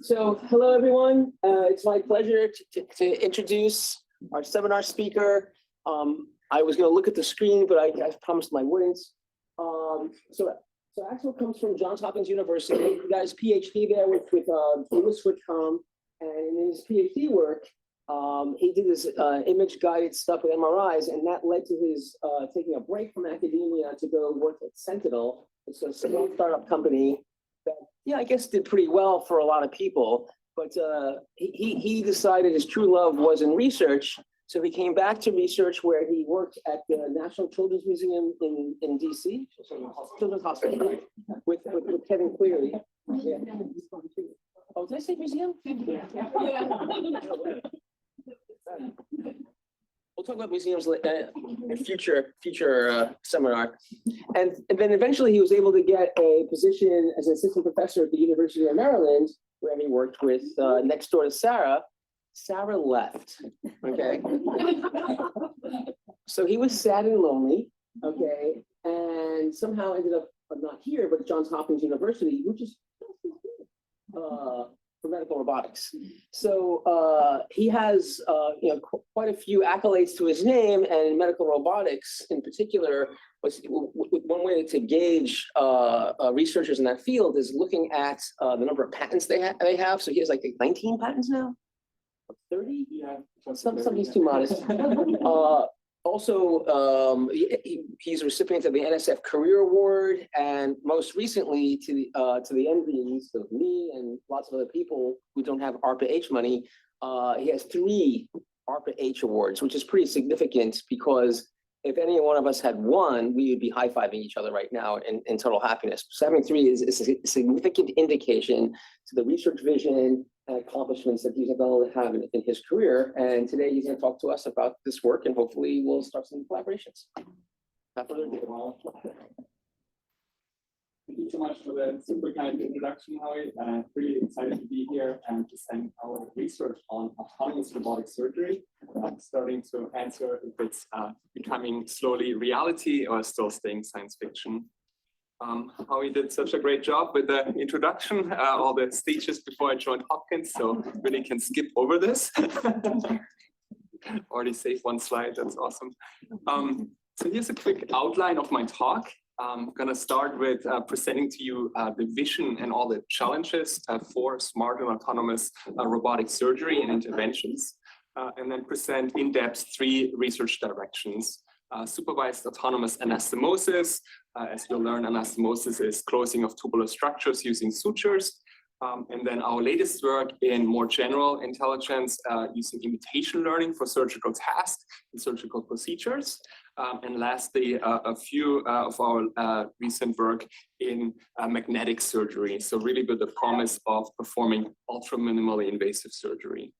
So hello, everyone. It's my pleasure to introduce our seminar speaker. I was going to look at the screen, but I promised I wouldn't. So Axel comes from Johns Hopkins University. He got his PhD there with Lewis Whitcomb, and in his PhD work, he did this image-guided stuff with MRIs, and that led to his taking a break from academia to go work at Sentinel. It's a small startup company that, I guess did pretty well for a lot of people, but he decided his true love was in research. So he came back to research where he worked at the National Children's Museum in DC, Children's Hospital, right? with Kevin Cleary. Yeah. Oh, did I say museum? Yeah. We'll talk about museums in future seminar. And then eventually he was able to get a position as an assistant professor at the University of Maryland, where he worked with next door to Sarah. Sarah left, okay? So he was sad and lonely, okay? And somehow ended up not here, but at Johns Hopkins University, which is for medical robotics. So he has quite a few accolades to his name, and medical robotics in particular was one way to gauge researchers in that field is looking at the number of patents they have. So he has like 19 patents now, 30. Yeah, something's too modest. Also, he's a recipient of the NSF Career Award, and most recently to the envies of me and lots of other people who don't have ARPA-H money, he has 3 ARPA-H awards, which is pretty significant because if any one of us had one, we would be high-fiving each other right now in total happiness. So having 3 is a significant indication to the research vision and accomplishments that he's going to have in his career. And today he's going to talk to us about this work, and hopefully we'll start some collaborations. Thank you so much for the super kind introduction, Howie. Really excited to be here and present our research on autonomous robotic surgery, starting to answer if it's becoming slowly reality or still staying science fiction. Howie did such a great job with the introduction, all the stages before I joined Hopkins, so really can skip over this. Already saved one slide, that's awesome. So here's a quick outline of my talk. I'm going to start with presenting to you the vision and all the challenges for smart and autonomous robotic surgery and interventions, and then present in depth 3 research directions. Supervised autonomous anastomosis. As you'll learn, anastomosis is closing of tubular structures using sutures. And then our latest work in more general intelligence using imitation learning for surgical tasks and surgical procedures. And lastly, a few of our recent work in magnetic surgery. So really with the promise of performing ultra minimally invasive surgery.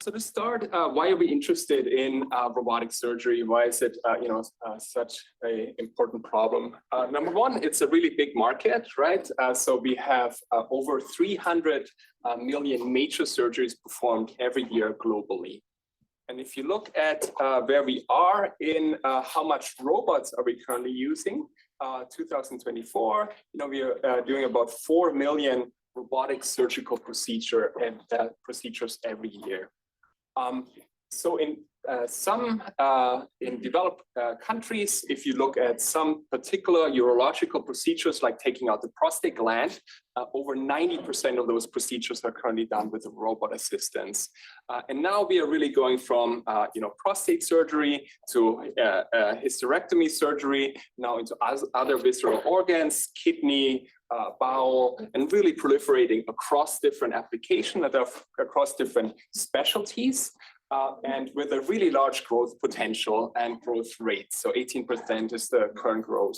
So to start, why are we interested in robotic surgery? Why is it such an important problem? Number one, it's a really big market, right? So we have over 300 million major surgeries performed every year globally. And if you look at where we are in how much robots are we currently using, 2024, we are doing about 4 million robotic surgical procedures every year. So in some developed countries, if you look at some particular urological procedures like taking out the prostate gland, over 90% of those procedures are currently done with robot assistance. And now we are really going from prostate surgery to hysterectomy surgery, now into other visceral organs, kidney, bowel, and really proliferating across different applications that are across different specialties. And with a really large growth potential and growth rate. So 18% is the current growth.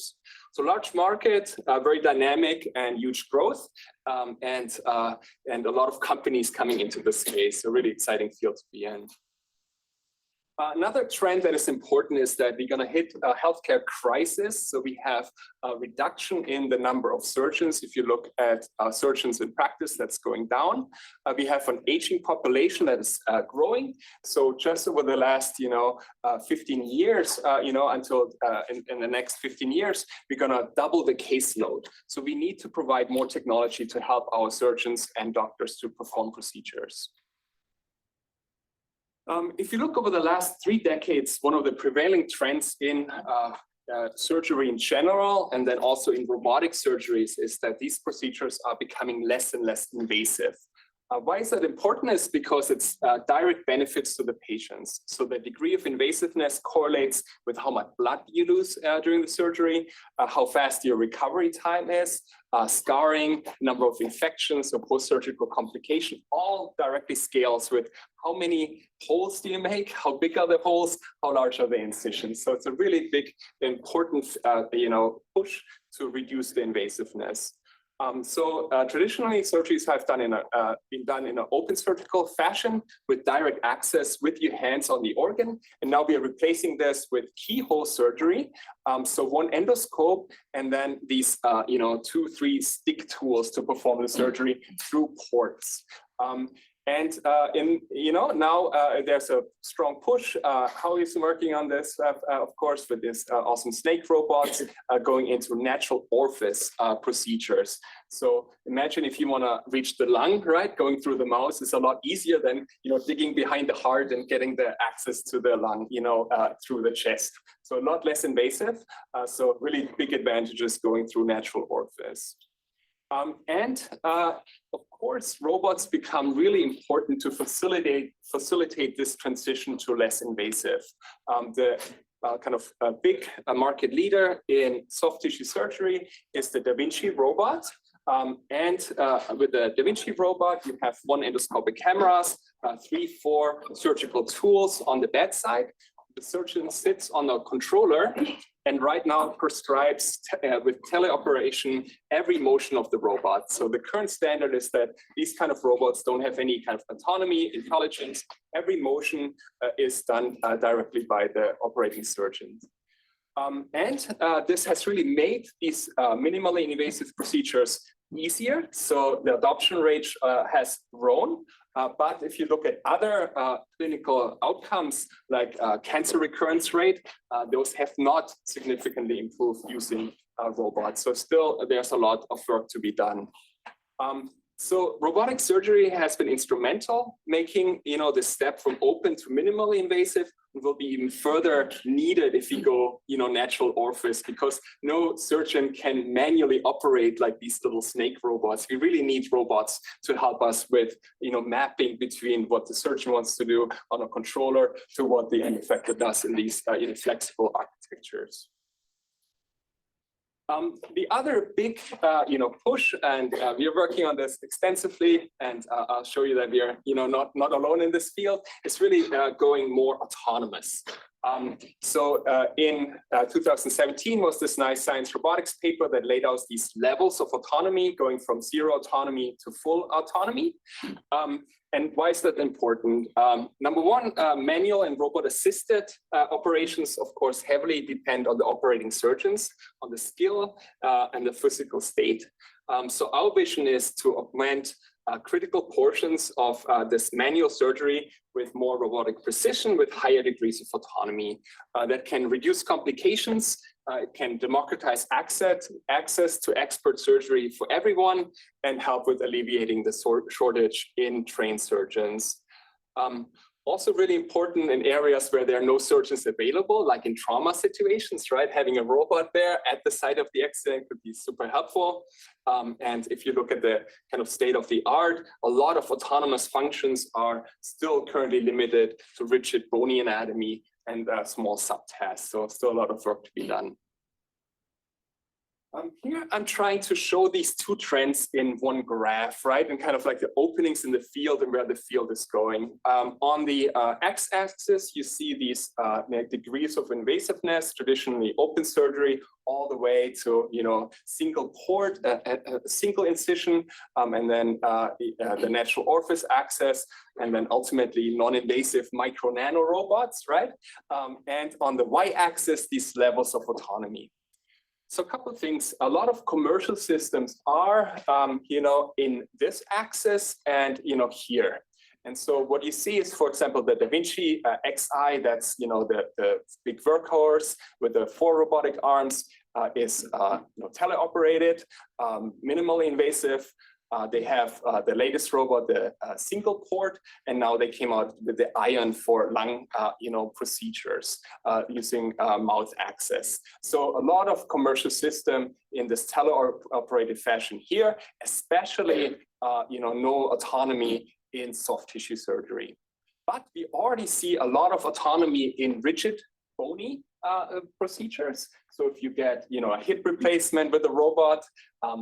So large market, very dynamic and huge growth, and a lot of companies coming into the space. A really exciting field to be in. Another trend that is important is that we're going to hit a healthcare crisis. So we have a reduction in the number of surgeons. If you look at surgeons in practice, that's going down. We have an aging population that is growing. So just over the last, 15 years, until in the next 15 years, we're going to double the caseload. So we need to provide more technology to help our surgeons and doctors to perform procedures. If you look over the last 3 decades, one of the prevailing trends in surgery in general, and then also in robotic surgeries, is that these procedures are becoming less and less invasive. Why is that important? Is because it's direct benefits to the patients. So the degree of invasiveness correlates with how much blood you lose during the surgery, how fast your recovery time is, scarring, number of infections or post-surgical complication, all directly scales with how many holes do you make, how big are the holes, how large are the incisions. So it's a really big, important, push to reduce the invasiveness. Traditionally, surgeries have been done in an open surgical fashion with direct access with your hands on the organ. And now we are replacing this with keyhole surgery. So one endoscope and then these, 2-3 stick tools to perform the surgery through ports. Now there's a strong push. How is working on this, of course, with this awesome snake robots going into natural orifice procedures. So imagine if you want to reach the lung, right? Going through the mouth is a lot easier than digging behind the heart and getting the access to the lung, through the chest. So a lot less invasive. So really big advantages going through natural orifice. Of course, robots become really important to facilitate this transition to less invasive. The big market leader in soft tissue surgery is the Da Vinci robot. With the Da Vinci robot, you have 1 endoscopic cameras, 3-4 surgical tools on the bedside. The surgeon sits on a controller and right now prescribes with teleoperation every motion of the robot. So the current standard is that these kind of robots don't have any kind of autonomy, intelligence. Every motion is done directly by the operating surgeon. This has really made these minimally invasive procedures easier. So the adoption rate has grown. But if you look at other clinical outcomes like cancer recurrence rate, those have not significantly improved using robots. So still there's a lot of work to be done. So robotic surgery has been instrumental making the step from open to minimally invasive, and will be even further needed if you go natural orifice, because no surgeon can manually operate like these little snake robots. We really need robots to help us with mapping between what the surgeon wants to do on a controller to what the manufacturer does in these flexible architectures. The other big, push, and we are working on this extensively, and I'll show you that we are, not alone in this field. It's really going more autonomous. In 2017 was this nice Science Robotics paper that laid out these levels of autonomy, going from 0 autonomy to full autonomy. And why is that important? Number one, manual and robot-assisted operations, of course, heavily depend on the operating surgeons, on the skill and the physical state. So our vision is to augment critical portions of this manual surgery with more robotic precision, with higher degrees of autonomy that can reduce complications. It can democratize access to expert surgery for everyone and help with alleviating the shortage in trained surgeons. Also really important in areas where there are no surgeons available, like in trauma situations, right? Having a robot there at the site of the accident could be super helpful. And if you look at the kind of state of the art, a lot of autonomous functions are still currently limited to rigid bony anatomy and small subtasks. So still a lot of work to be done. Here I'm trying to show these two trends in one graph, right? And kind of like the openings in the field and where the field is going. On the x-axis, you see these degrees of invasiveness, traditionally open surgery, all the way to single port, single incision, and then the natural orifice access, and then ultimately non-invasive micro-nano robots, right? And on the y-axis, these levels of autonomy. So a couple of things, a lot of commercial systems are, in this axis and, here. And so what you see is, for example, the Da Vinci Xi, that's, the big workhorse with the 4 robotic arms is teleoperated, minimally invasive. They have the latest robot, the single port, and now they came out with the Ion for lung, procedures using mouth access. So a lot of commercial system in this teleoperated fashion here, especially, no autonomy in soft tissue surgery. But we already see a lot of autonomy in rigid, bony procedures. So if you get, a hip replacement with a robot,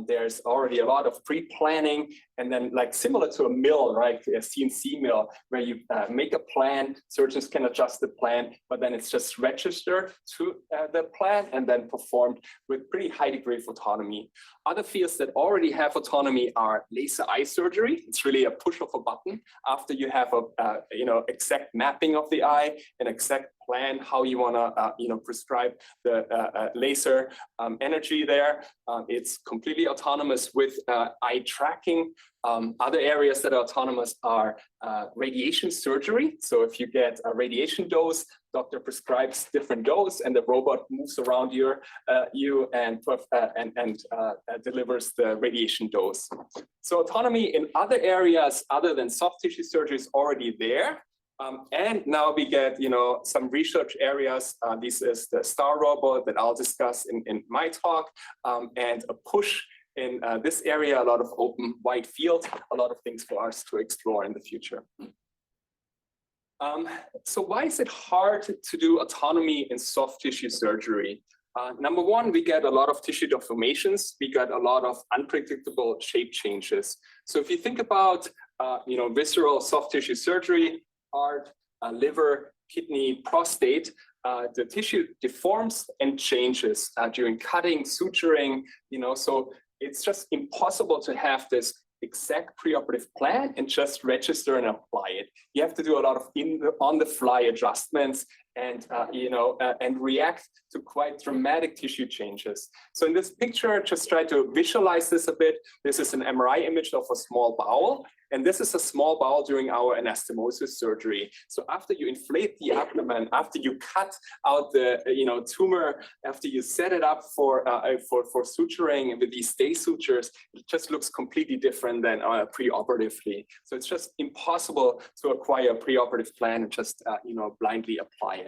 there's already a lot of pre-planning, and then like similar to a mill, right? A CNC mill, where you make a plan, surgeons can adjust the plan, but then it's just registered to the plan and then performed with pretty high degree of autonomy. Other fields that already have autonomy are laser eye surgery. It's really a push of a button after you have a exact mapping of the eye, an exact plan how you want to prescribe the laser energy there. It's completely autonomous with eye tracking. Other areas that are autonomous are radiation surgery. So if you get a radiation dose, doctor prescribes different dose, and the robot moves around you and delivers the radiation dose. So autonomy in other areas other than soft tissue surgery is already there. And now we get, some research areas. This is the STAR robot that I'll discuss in my talk, and a push in this area, a lot of open wide field, a lot of things for us to explore in the future. So why is it hard to do autonomy in soft tissue surgery? Number one, we get a lot of tissue deformations. We get a lot of unpredictable shape changes. So if you think about, visceral soft tissue surgery, heart, liver, kidney, prostate, the tissue deforms and changes during cutting, suturing, so it's just impossible to have this exact preoperative plan and just register and apply it. You have to do a lot of on-the-fly adjustments and and react to quite dramatic tissue changes. So in this picture, just try to visualize this a bit. This is an MRI image of a small bowel, and this is a small bowel during our anastomosis surgery. So after you inflate the abdomen, after you cut out the tumor, after you set it up for suturing with these stay sutures, it just looks completely different than preoperatively. So it's just impossible to acquire a preoperative plan and just blindly apply it.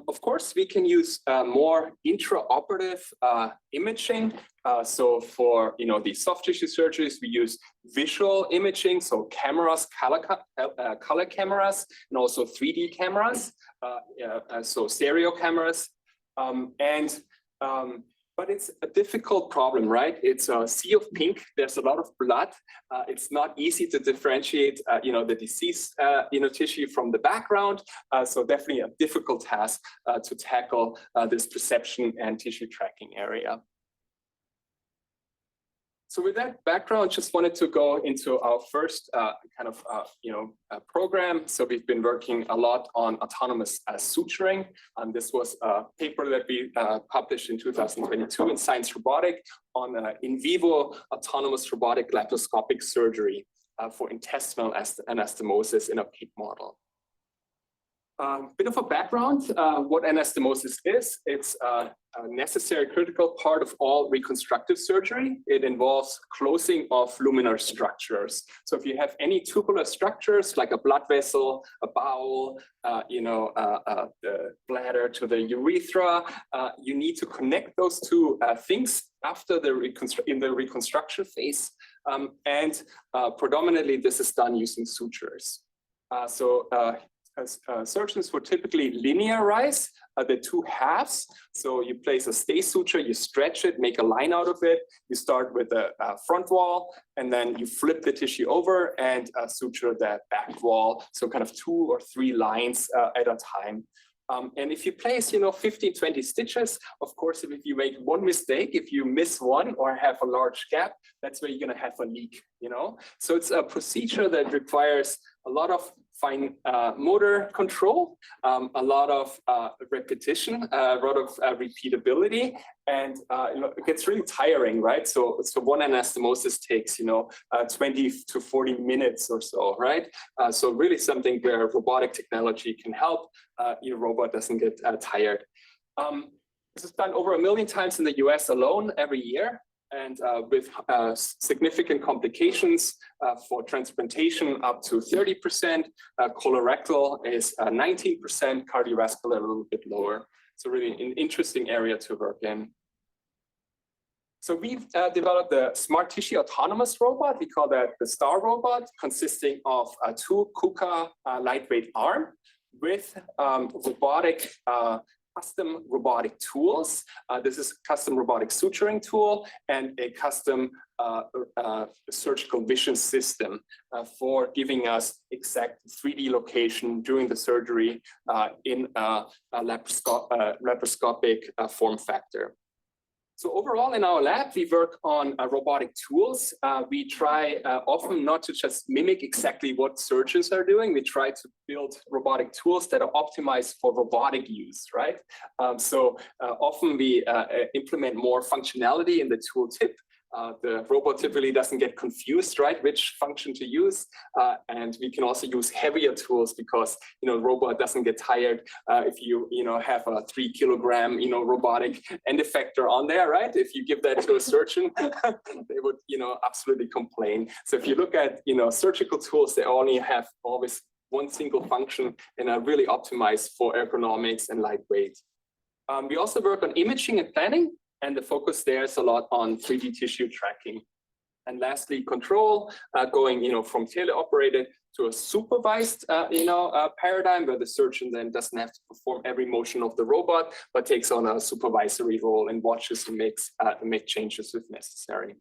Of course, we can use more intraoperative imaging. So for the soft tissue surgeries, we use visual imaging, so cameras, color cameras, and also 3D cameras, so stereo cameras, but it's a difficult problem, right? It's a sea of pink. There's a lot of blood. It's not easy to differentiate, the disease, tissue from the background. So definitely a difficult task to tackle this perception and tissue tracking area. So with that background, just wanted to go into our first program. So we've been working a lot on autonomous suturing. This was a paper that we published in 2022 in Science Robotic on in vivo autonomous robotic laparoscopic surgery for intestinal anastomosis in a pig model. Bit of a background, what anastomosis is. It's a necessary critical part of all reconstructive surgery. It involves closing of luminal structures. So if you have any tubular structures like a blood vessel, a bowel, the bladder to the urethra, you need to connect those two things after in the reconstruction phase. And predominantly this is done using sutures. surgeons would typically linearize the two halves. So you place a stay suture, you stretch it, make a line out of it. You start with the front wall, and then you flip the tissue over and suture that back wall. So kind of 2 or 3 lines at a time. And if you place, 15, 20 stitches, of course, if you make one mistake, if you miss one or have a large gap, that's where you're going to have a leak, So it's a procedure that requires a lot of fine motor control, a lot of repetition, a lot of repeatability, and it gets really tiring, right? So one anastomosis takes 20 to 40 minutes or so, right? So really something where robotic technology can help. Your robot doesn't get tired. This is done over 1 million times in the US alone every year, and with significant complications for transplantation up to 30%, colorectal is 19%, cardiovascular a little bit lower. So really an interesting area to work in. So we've developed the smart tissue autonomous robot. We call that the STAR robot, consisting of 2 KUKA lightweight arm with robotic custom robotic tools. This is a custom robotic suturing tool and a custom surgical vision system for giving us exact 3D location during the surgery in a laparoscopic form factor. So overall in our lab, we work on robotic tools. We try often not to just mimic exactly what surgeons are doing. We try to build robotic tools that are optimized for robotic use, right? Often we implement more functionality in the tool tip. The robot typically doesn't get confused, right, which function to use. And we can also use heavier tools because, the robot doesn't get tired if you, have a 3 kilogram, robotic end effector on there, right? If you give that to a surgeon, they would, absolutely complain. So if you look at, surgical tools, they only have always one single function and are really optimized for ergonomics and lightweight. We also work on imaging and planning. And the focus there is a lot on 3D tissue tracking. And lastly, control, going from teleoperated to a supervised paradigm where the surgeon then doesn't have to perform every motion of the robot, but takes on a supervisory role and watches and make changes if necessary.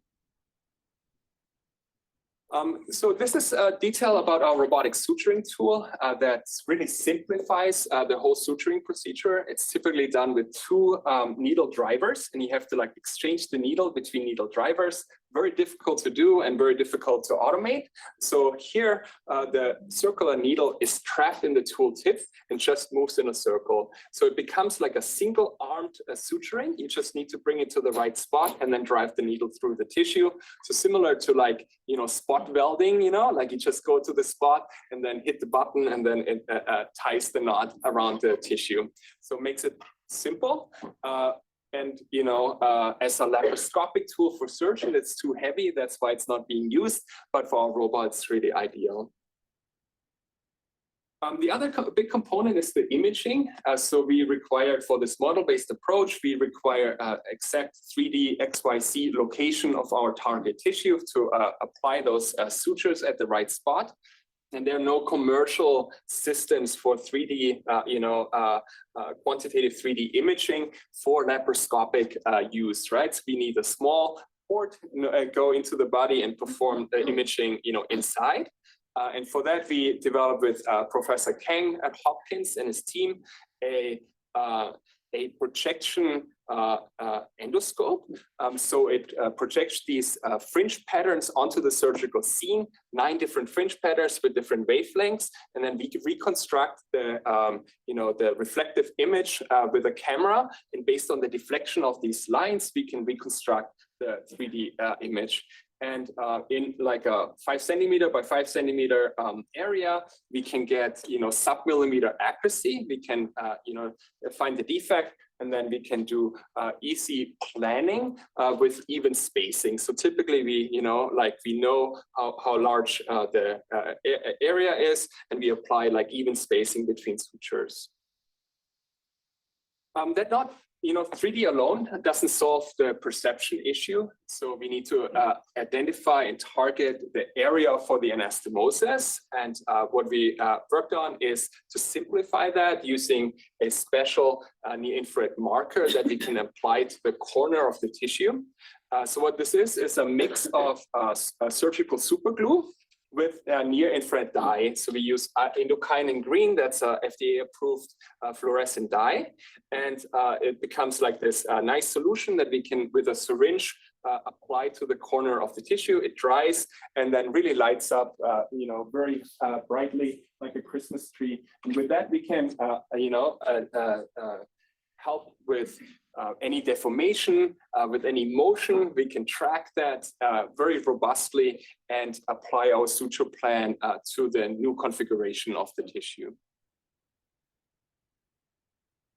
So this is a detail about our robotic suturing tool that really simplifies the whole suturing procedure. It's typically done with 2 needle drivers, and you have to exchange the needle between needle drivers. Very difficult to do and very difficult to automate. So here, the circular needle is trapped in the tool tip and just moves in a circle. So it becomes like a single armed suturing. You just need to bring it to the right spot and then drive the needle through the tissue. So similar to spot welding, you just go to the spot and then hit the button and then it ties the knot around the tissue. So it makes it simple. And as a laparoscopic tool for surgeon, it's too heavy. That's why it's not being used. But for our robot, it's really ideal. The other big component is the imaging. So we require, for this model-based approach, we require exact 3D XYZ location of our target tissue to apply those sutures at the right spot. And there are no commercial systems for 3D, quantitative 3D imaging for laparoscopic use, right? So we need a small port, go into the body and perform the imaging, inside. And for that, we developed with Professor Kang at Hopkins and his team a projection endoscope. So it projects these fringe patterns onto the surgical scene, 9 different fringe patterns with different wavelengths, and then we reconstruct the the reflective image with a camera. And based on the deflection of these lines, we can reconstruct the 3D image. And in like a 5 centimeter by 5 centimeter area, we can get sub-millimeter accuracy. We can find the defect, and then we can do easy planning with even spacing. So typically we know how large the area is, and we apply even spacing between sutures. That not 3D alone doesn't solve the perception issue. So we need to identify and target the area for the anastomosis. And what we worked on is to simplify that using a special near-infrared marker that we can apply to the corner of the tissue. So what this is a mix of surgical superglue with a near-infrared dye. So we use indocyanine green, that's a FDA-approved fluorescent dye. And it becomes like this nice solution that we can, with a syringe, apply to the corner of the tissue. It dries and then really lights up, very brightly like a Christmas tree. And with that, we can, help with any deformation, with any motion. We can track that very robustly and apply our suture plan to the new configuration of the tissue.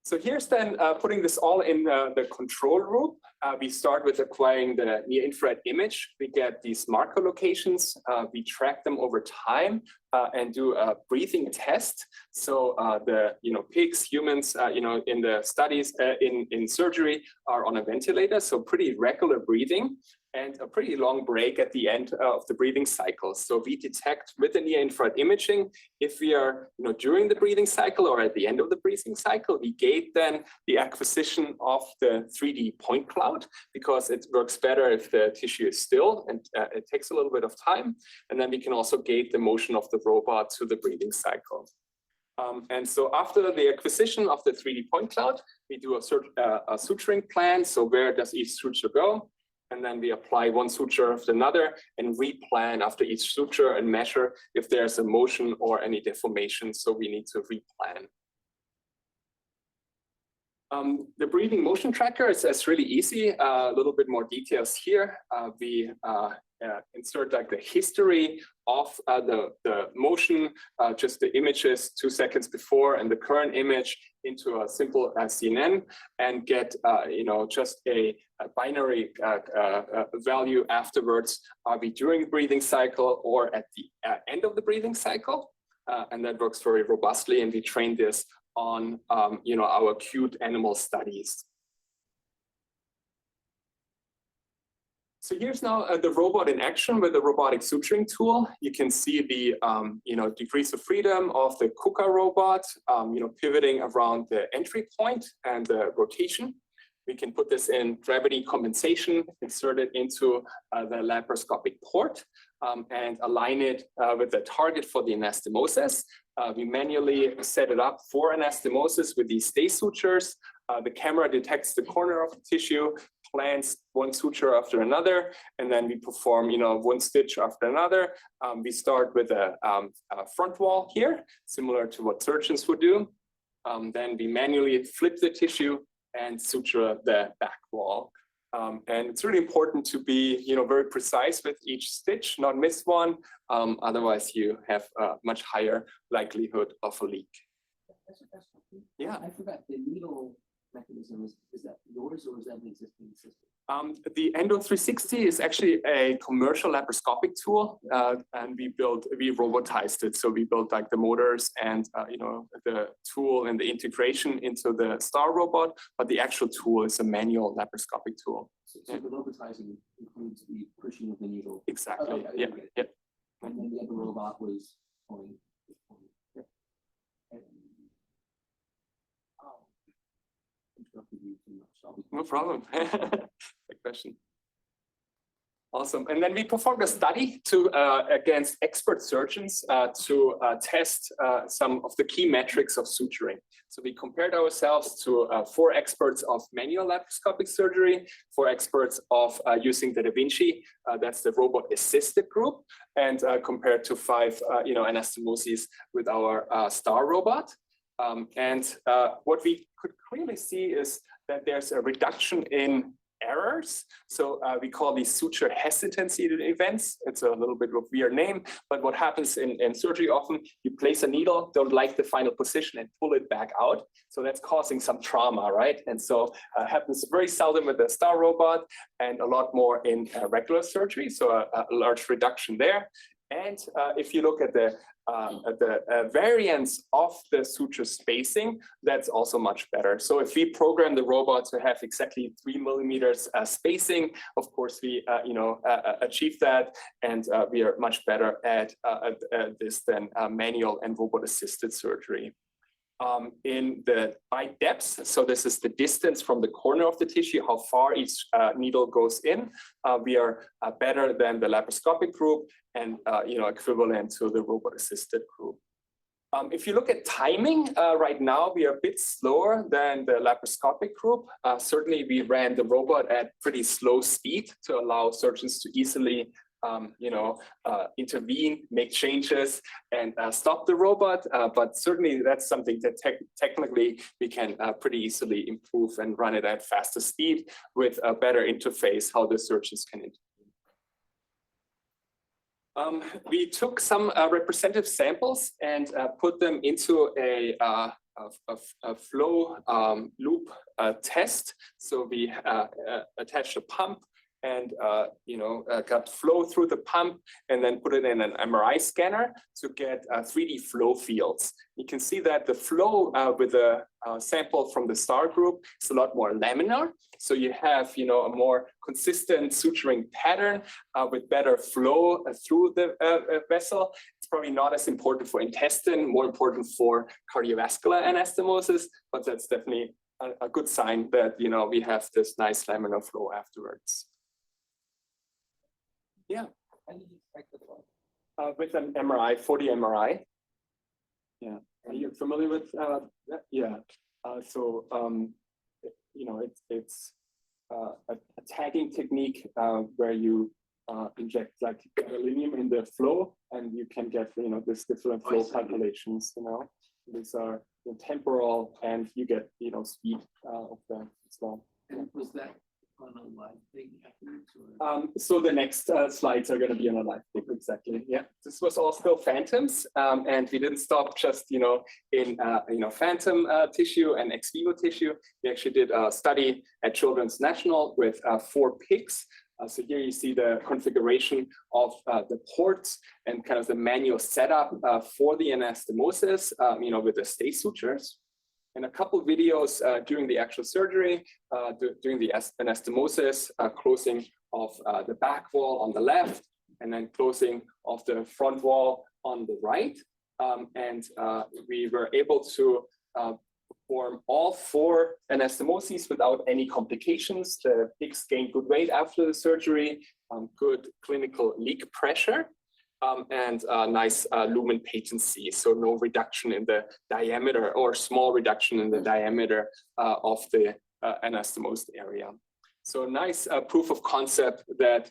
So here's then putting this all in the control group. We start with acquiring the near-infrared image. We get these marker locations. We track them over time and do a breathing test. So the pigs, humans, in the studies in surgery are on a ventilator. So pretty regular breathing and a pretty long break at the end of the breathing cycle. So we detect with the near-infrared imaging if we are during the breathing cycle or at the end of the breathing cycle. We gate then the acquisition of the 3D point cloud because it works better if the tissue is still, and it takes a little bit of time. And then we can also gate the motion of the robot to the breathing cycle. And so after the acquisition of the 3D point cloud, we do a suturing plan. So where does each suture go? And then we apply one suture after another and replan after each suture and measure if there's a motion or any deformation. So we need to replan. The breathing motion tracker is really easy. A little bit more details here. We insert like the history of the motion, just the images 2 seconds before and the current image into a simple CNN and get just a binary value afterwards. Are we during the breathing cycle or at the end of the breathing cycle? And that works very robustly, and we train this on our acute animal studies. So here's now the robot in action with the robotic suturing tool. You can see the degrees of freedom of the KUKA robot, pivoting around the entry point and the rotation. We can put this in gravity compensation, insert it into the laparoscopic port, and align it with the target for the anastomosis. We manually set it up for anastomosis with these stay sutures. The camera detects the corner of the tissue, plans one suture after another, and then we perform, one stitch after another. We start with a front wall here, similar to what surgeons would do. Then we manually flip the tissue and suture the back wall. And it's really important to be, very precise with each stitch, not miss one. Otherwise, you have a much higher likelihood of a leak. Yeah, I forgot the needle mechanism. Is that yours or is that an existing system? The Endo 360 is actually a commercial laparoscopic tool, and we robotized it. So we built like the motors and the tool and the integration into the Star robot, but the actual tool is a manual laparoscopic tool. So the robotizing includes the pushing of the needle. Exactly. Oh, okay, yeah. okay. Yeah. And then the other robot was pulling. Yeah. Interrupted you too much. No problem. Good question. Awesome. And then we performed a study against expert surgeons to test some of the key metrics of suturing. So we compared ourselves to 4 experts of manual laparoscopic surgery, 4 experts of using the Da Vinci, that's the robot-assisted group, and compared to 5 anastomoses with our Star robot. And what we could clearly see is that there's a reduction in errors. So we call these suture hesitancy events. It's a little bit of a weird name, but what happens in surgery often, you place a needle, don't like the final position and pull it back out. So that's causing some trauma, right? And so happens very seldom with the Star robot and a lot more in regular surgery. So a large reduction there. And if you look at the variance of the suture spacing, that's also much better. So if we program the robot to have exactly 3 millimeters spacing, of course we achieve that, and we are much better at this than manual and robot-assisted surgery. In the bite depth, so this is the distance from the corner of the tissue, how far each needle goes in. We are better than the laparoscopic group and equivalent to the robot-assisted group. If you look at timing, right now we are a bit slower than the laparoscopic group. Certainly, we ran the robot at pretty slow speed to allow surgeons to easily intervene, make changes, and stop the robot. But certainly that's something that technically we can pretty easily improve and run it at faster speed with a better interface, how the surgeons can intervene. We took some representative samples and put them into a flow loop test. So we attached a pump and got flow through the pump and then put it in an MRI scanner to get 3D flow fields. You can see that the flow with a sample from the STAR group is a lot more laminar. So you have a more consistent suturing pattern with better flow through the vessel. It's probably not as important for intestine, more important for cardiovascular anastomosis, but that's definitely a good sign that we have this nice laminar flow afterwards. Yeah. With an MRI, 4D MRI. Yeah. Are you familiar with that? Yeah. It's a tagging technique where you inject like gadolinium in the flow, and you can get this different flow calculations. These are temporal, and you get speed of them as well. And was that on a live thing afterwards? So the next slides are going to be on a live thing, exactly. Yeah, this was all still phantoms, and we didn't stop just in phantom tissue and ex vivo tissue. We actually did a study at Children's National with 4 pigs. So here you see the configuration of the ports and kind of the manual setup for the anastomosis, with the stay sutures. And a couple videos during the actual surgery, during the anastomosis, closing of the back wall on the left, and then closing of the front wall on the right. We were able to perform all 4 anastomoses without any complications. The pigs gained good weight after the surgery, good clinical leak pressure, and nice lumen patency, so no reduction in the diameter or small reduction in the diameter of the anastomosed area. So nice proof of concept that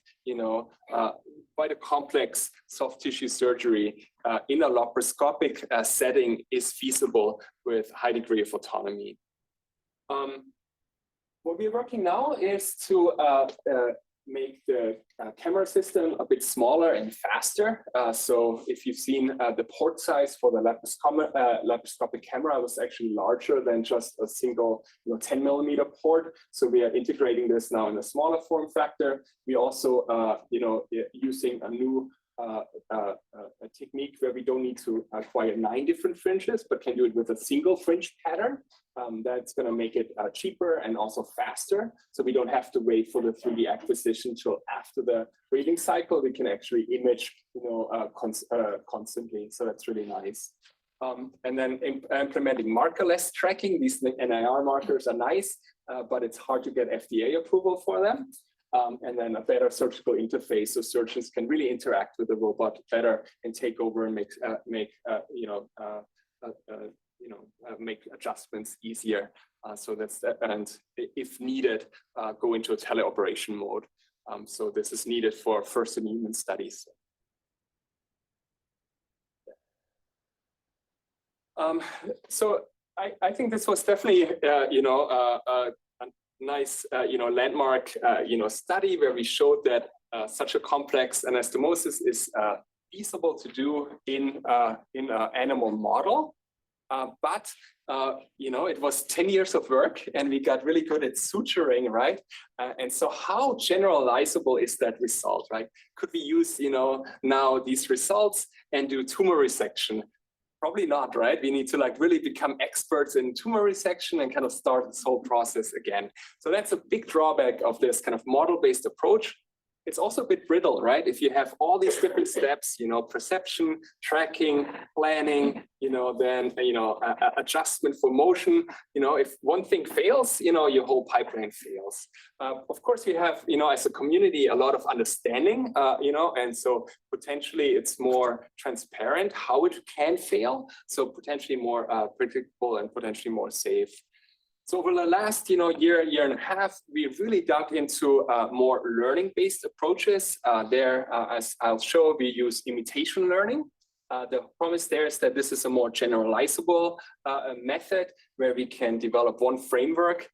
quite a complex soft tissue surgery in a laparoscopic setting is feasible with high degree of autonomy. What we're working now is to make the camera system a bit smaller and faster. So if you've seen the port size for the laparoscopic camera was actually larger than just a single 10 millimeter port. So we are integrating this now in a smaller form factor. We also using a new a technique where we don't need to acquire 9 different fringes, but can do it with a single fringe pattern. That's going to make it cheaper and also faster. So we don't have to wait for the 3D acquisition till after the reading cycle. We can actually image, constantly. So that's really nice. And then implementing markerless tracking. These NIR markers are nice, but it's hard to get FDA approval for them. And then a better surgical interface, so surgeons can really interact with the robot better and take over and make adjustments easier. So that's and if needed, go into a teleoperation mode. So this is needed for first-in-human studies. So I think this was definitely a nice landmark study where we showed that such a complex anastomosis is feasible to do in an animal model. But it was 10 years of work, and we got really good at suturing, right? And so how generalizable is that result, right? Could we use, now these results and do tumor resection? Probably not, right? We need to really become experts in tumor resection and kind of start this whole process again. So that's a big drawback of this kind of model-based approach. It's also a bit brittle, right? If you have all these different steps, perception, tracking, planning, then, adjustment for motion, if one thing fails, your whole pipeline fails. Of course, we have, as a community, a lot of understanding, and so potentially it's more transparent how it can fail. So potentially more predictable and potentially more safe. So over the last, year and a half, we really dug into more learning-based approaches. As I'll show, we use imitation learning. The promise there is that this is a more generalizable method where we can develop one framework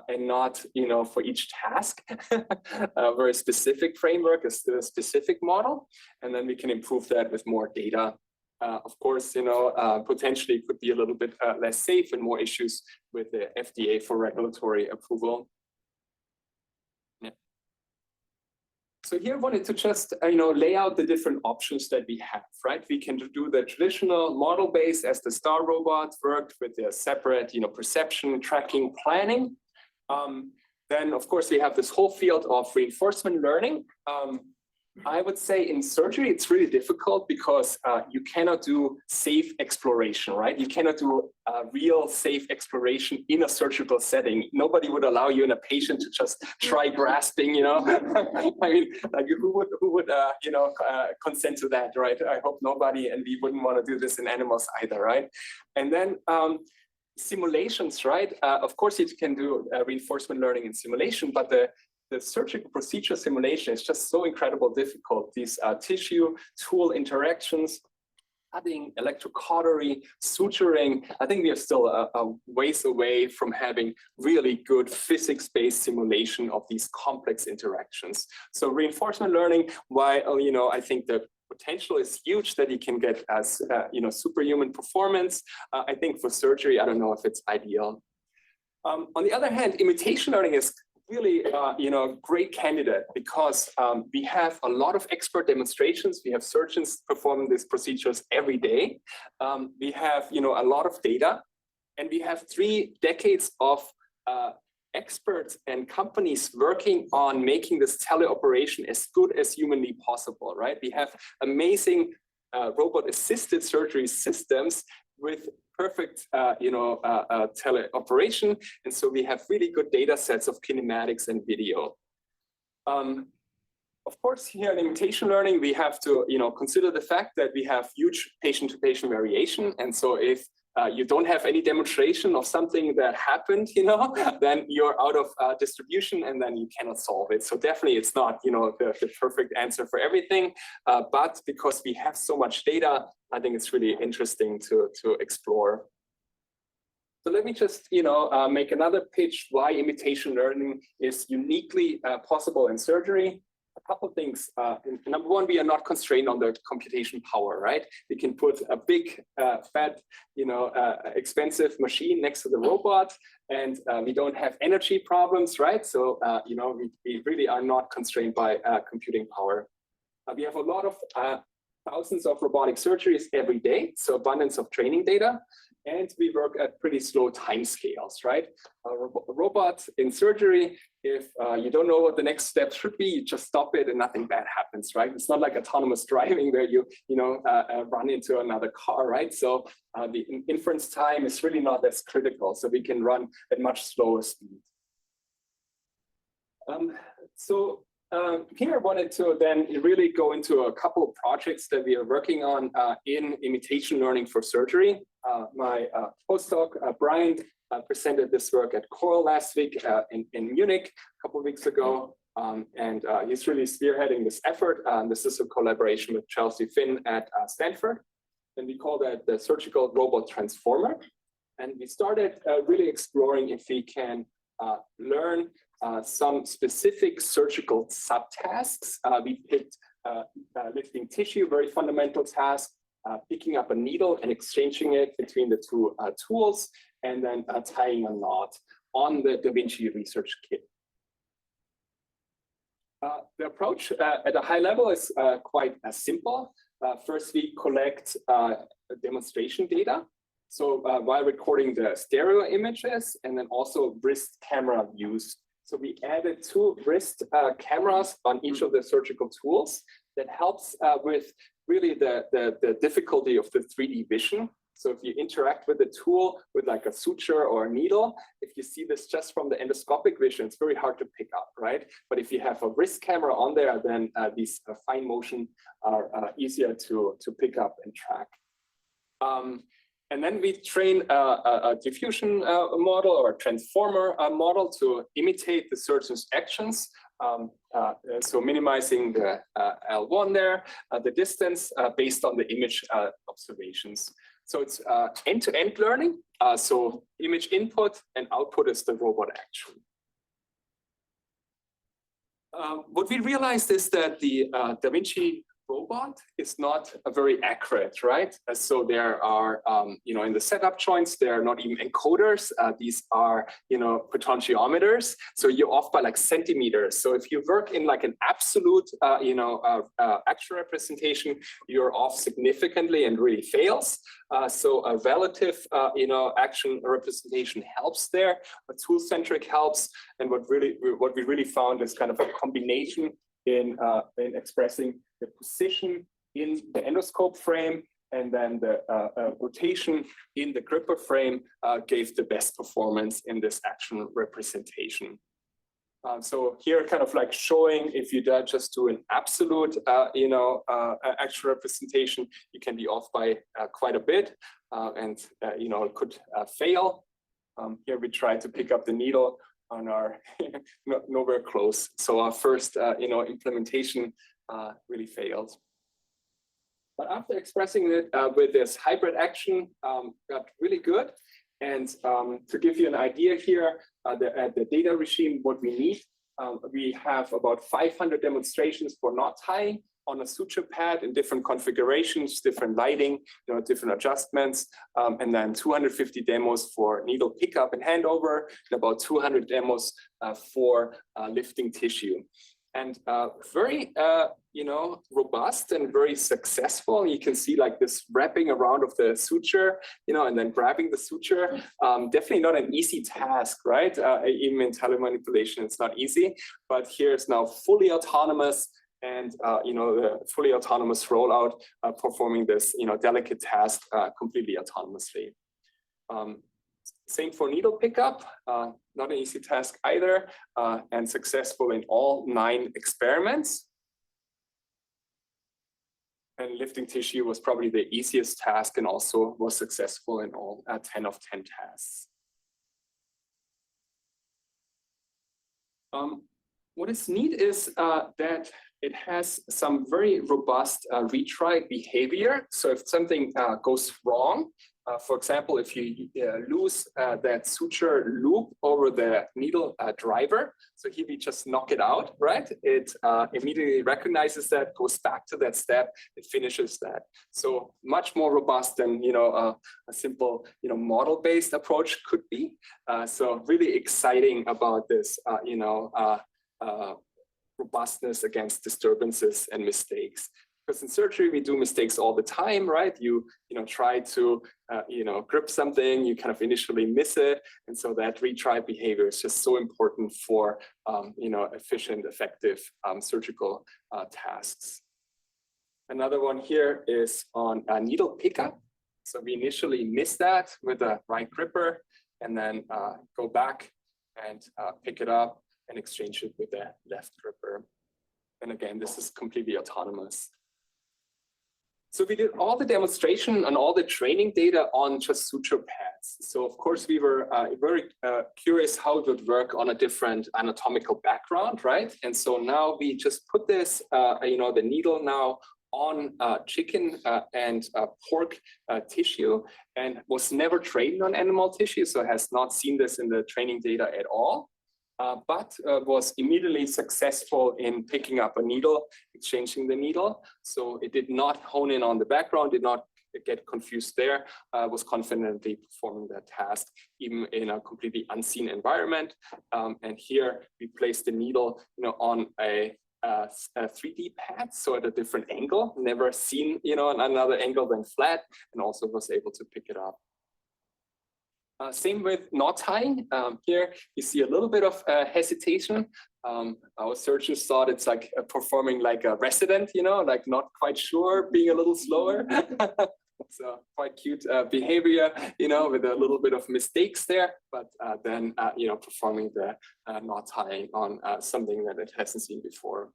and not, for each task, a very specific framework, a specific model, and then we can improve that with more data. Of course, potentially could be a little bit less safe and more issues with the FDA for regulatory approval. Yeah. So here I wanted to just, lay out the different options that we have, right? We can do the traditional model base as the STAR robot worked with the separate, perception, tracking, planning. Then, of course, we have this whole field of reinforcement learning. I would say in surgery, it's really difficult because you cannot do safe exploration, right? You cannot do real safe exploration in a surgical setting. Nobody would allow you and a patient to just try grasping, I mean, who would consent to that, right? I hope nobody, and we wouldn't want to do this in animals either, right? And then simulations, right? Of course, you can do reinforcement learning in simulation, but the surgical procedure simulation is just so incredibly difficult. These tissue tool interactions, cutting, electrocautery, suturing. I think we are still a ways away from having really good physics-based simulation of these complex interactions. So reinforcement learning, while I think the potential is huge that you can get as superhuman performance. I think for surgery, I don't know if it's ideal. On the other hand, imitation learning is really, great candidate because we have a lot of expert demonstrations. We have surgeons performing these procedures every day. We have, a lot of data, and we have 3 decades of experts and companies working on making this teleoperation as good as humanly possible, right? We have amazing robot-assisted surgery systems with perfect, teleoperation. And so we have really good data sets of kinematics and video. Of course, here in imitation learning, we have to, consider the fact that we have huge patient-to-patient variation. And so if you don't have any demonstration of something that happened, then you're out of distribution and then you cannot solve it. So definitely it's not, the perfect answer for everything. But because we have so much data, I think it's really interesting to explore. So let me just, make another pitch why imitation learning is uniquely possible in surgery. A couple of things. Number one, we are not constrained on the computation power, right? We can put a big, fat, expensive machine next to the robot, and we don't have energy problems, right? So, we really are not constrained by computing power. We have a lot of thousands of robotic surgeries every day, so abundance of training data. And we work at pretty slow time scales, right? A robot in surgery, if you don't know what the next step should be, you just stop it and nothing bad happens, right? It's not like autonomous driving where you, run into another car, right? So the inference time is really not as critical. So we can run at much slower speed. Here I wanted to then really go into a couple of projects that we are working on in imitation learning for surgery. My postdoc, Brian, presented this work at Coral last week in Munich a couple of weeks ago. And he's really spearheading this effort. This is a collaboration with Chelsea Finn at Stanford. And we call that the surgical robot transformer. And we started really exploring if we can learn some specific surgical subtasks. We picked lifting tissue, very fundamental task, picking up a needle and exchanging it between the two tools, and then tying a knot on the Da Vinci research kit. The approach at a high level is quite simple. First, we collect demonstration data. So while recording the stereo images and then also wrist camera views. So we added 2 wrist cameras on each of the surgical tools that helps with really the difficulty of the 3D vision. So if you interact with the tool with like a suture or a needle, if you see this just from the endoscopic vision, it's very hard to pick up, right? But if you have a wrist camera on there, then these fine motion are easier to pick up and track. And then we train a diffusion model or a transformer model to imitate the surgeon's actions. So minimizing the L1 there, the distance based on the image observations. So it's end-to-end learning. So image input and output is the robot action. What we realized is that the Da Vinci robot is not very accurate, right? So there are, in the setup joints, there are not even encoders. These are, potentiometers. So you're off by like centimeters. So if you work in like an absolute, action representation, you're off significantly and really fails. So a relative, action representation helps there. A tool-centric helps. And what we really found is kind of a combination in expressing the position in the endoscope frame and then the rotation in the gripper frame gave the best performance in this action representation. So here kind of like showing if you just do an absolute, action representation, you can be off by quite a bit and, it could fail. Here we try to pick up the needle on our nowhere close. So our first, implementation really failed. But after expressing it with this hybrid action, got really good. And to give you an idea here, the data regime, what we need, we have about 500 demonstrations for knot tying on a suture pad in different configurations, different lighting, different adjustments, and then 250 demos for needle pickup and handover, and about 200 demos for lifting tissue. And very, robust and very successful. You can see like this wrapping around of the suture, and then grabbing the suture. Definitely not an easy task, right? Even in telemanipulation, it's not easy. But here it's now fully autonomous. And the fully autonomous rollout performing this delicate task completely autonomously. Same for needle pickup, not an easy task either, and successful in all 9 experiments. And lifting tissue was probably the easiest task and also was successful in all 10 of 10 tasks. What is neat is that it has some very robust retry behavior. So if something goes wrong, for example, if you lose that suture loop over the needle driver, so here we just knock it out, right? It immediately recognizes that, goes back to that step, it finishes that. So much more robust than a simple model-based approach could be. So really exciting about this robustness against disturbances and mistakes. Because in surgery, we do mistakes all the time, right? You try to, grip something, you kind of initially miss it. And so that retry behavior is just so important for, efficient, effective surgical tasks. Another one here is on needle pickup. So we initially miss that with a right gripper and then go back and pick it up and exchange it with the left gripper. And again, this is completely autonomous. So we did all the demonstration and all the training data on just suture pads. So of course we were very curious how it would work on a different anatomical background, right? And so now we just put this, the needle now on chicken and pork tissue and was never trained on animal tissue, so has not seen this in the training data at all. But was immediately successful in picking up a needle, exchanging the needle. So it did not hone in on the background, did not get confused there, was confidently performing that task, even in a completely unseen environment. And here we placed the needle, on a 3D pad, so at a different angle, never seen, on another angle than flat, and also was able to pick it up. Same with knot tying. Here you see a little bit of hesitation. Our surgeons thought it's like performing like a resident, like not quite sure, being a little slower. So quite cute behavior, with a little bit of mistakes there, but then, performing the knot tying on something that it hasn't seen before.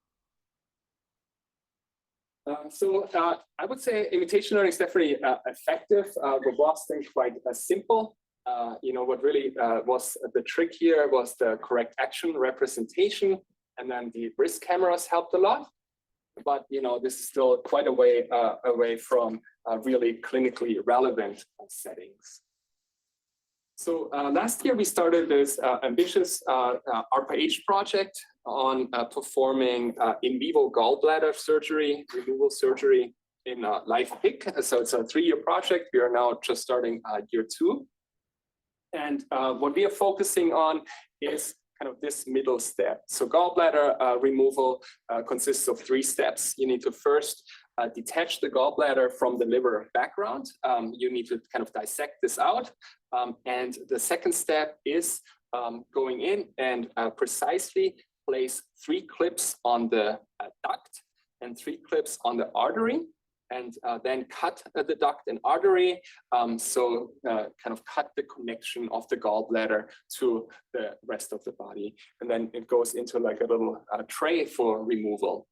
So I would say imitation learning is definitely effective, robust, and quite simple. What really was the trick here was the correct action representation, and then the wrist cameras helped a lot. But this is still quite a way away from really clinically relevant settings. So last year we started this ambitious ARPA-H project on performing in vivo gallbladder surgery, removal surgery in live pig. So it's a 3-year project. We are now just starting year 2. And what we are focusing on is kind of this middle step. So gallbladder removal consists of 3 steps. You need to first detach the gallbladder from the liver background. You need to kind of dissect this out. And the second step is going in and precisely place 3 clips on the duct and 3 clips on the artery, and then cut the duct and artery, so kind of cut the connection of the gallbladder to the rest of the body. And then it goes into like a little tray for removal.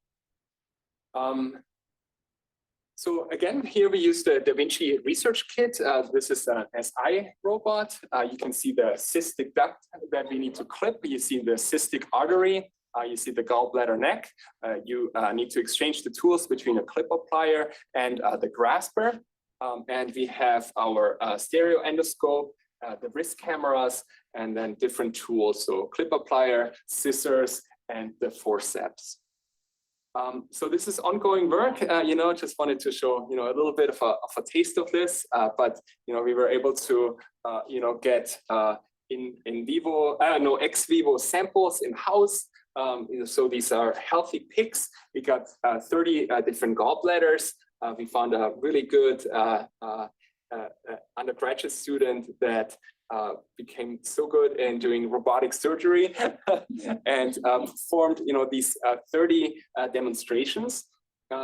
So again, here we use the Da Vinci research kit. This is an SI robot. You can see the cystic duct that we need to clip. You see the cystic artery. You see the gallbladder neck. You need to exchange the tools between a clip applier and the grasper. And we have our stereo endoscope, the wrist cameras, and then different tools. So clip applier, scissors, and the forceps. So this is ongoing work, just wanted to show, a little bit of a taste of this, but, we were able to, get ex vivo samples in-house. So these are healthy pigs. We got 30 different gallbladders. We found a really good undergraduate student that became so good in doing robotic surgery and performed, these 30 demonstrations.